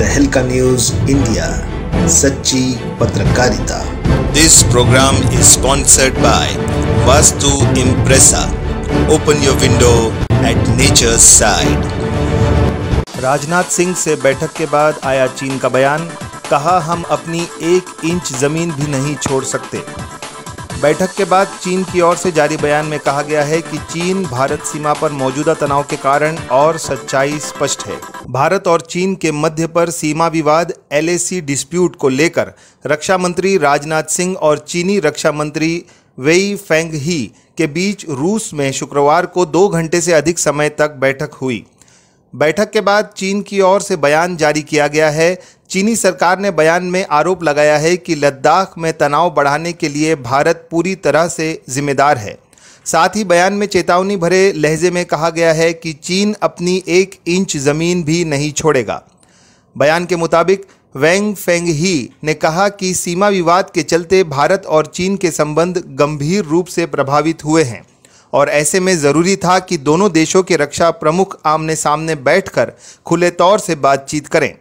तहलका news India, सच्ची पत्रकारिता। This program is sponsored by Vastu Impressa. Open your window at nature's side. Rajnath Singh से बैठक के बाद आया चीन का बयान, कहा हम अपनी 1 इंच जमीन भी नहीं छोड़ सकते। बैठक के बाद चीन की ओर से जारी बयान में कहा गया है कि चीन भारत सीमा पर मौजूदा तनाव के कारण और सच्चाई स्पष्ट है। भारत और चीन के मध्य पर सीमा विवाद LAC डिस्प्यूट को लेकर रक्षा मंत्री राजनाथ सिंह और चीनी रक्षा मंत्री वेई फेंगही के बीच रूस में शुक्रवार को 2 घंटे से अधिक समय तक बैठक हुई। बैठक के बाद चीन की ओर से बयान जारी किया गया है। चीनी सरकार ने बयान में आरोप लगाया है कि लद्दाख में तनाव बढ़ाने के लिए भारत पूरी तरह से जिम्मेदार है। साथ ही बयान में चेतावनी भरे लहजे में कहा गया है कि चीन अपनी 1 इंच ज़मीन भी नहीं छोड़ेगा। बयान के मुताबिक वेंग फेंगही ने कहा कि सीमा विवाद के चलते भारत और चीन के संबंध गंभीर रूप से प्रभावित हुए हैं और ऐसे में ज़रूरी था कि दोनों देशों के रक्षा प्रमुख आमने सामने बैठकर खुले तौर से बातचीत करें।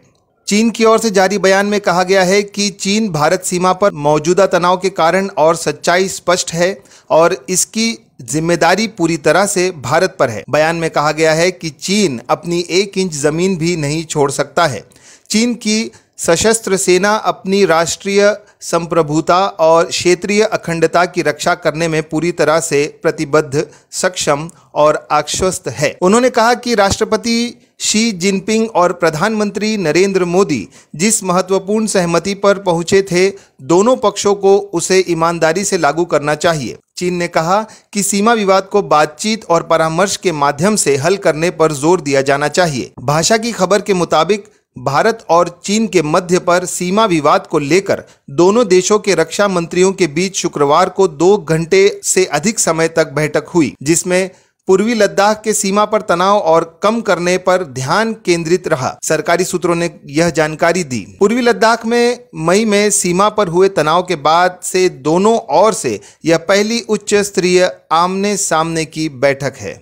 चीन की ओर से जारी बयान में कहा गया है कि चीन भारत सीमा पर मौजूदा तनाव के कारण और सच्चाई स्पष्ट है और इसकी जिम्मेदारी पूरी तरह से भारत पर है। बयान में कहा गया है कि चीन अपनी 1 इंच ज़मीन भी नहीं छोड़ सकता है। चीन की सशस्त्र सेना अपनी राष्ट्रीय संप्रभुता और क्षेत्रीय अखंडता की रक्षा करने में पूरी तरह से प्रतिबद्ध, सक्षम और आश्वस्त है। उन्होंने कहा कि राष्ट्रपति शी जिनपिंग और प्रधानमंत्री नरेंद्र मोदी जिस महत्वपूर्ण सहमति पर पहुंचे थे, दोनों पक्षों को उसे ईमानदारी से लागू करना चाहिए। चीन ने कहा कि सीमा विवाद को बातचीत और परामर्श के माध्यम से हल करने पर जोर दिया जाना चाहिए। भाषा की खबर के मुताबिक भारत और चीन के मध्य पर सीमा विवाद को लेकर दोनों देशों के रक्षा मंत्रियों के बीच शुक्रवार को 2 घंटे से अधिक समय तक बैठक हुई, जिसमें पूर्वी लद्दाख के सीमा पर तनाव और कम करने पर ध्यान केंद्रित रहा। सरकारी सूत्रों ने यह जानकारी दी। पूर्वी लद्दाख में मई में सीमा पर हुए तनाव के बाद से दोनों ओर से यह पहली उच्च स्तरीय आमने सामने की बैठक है।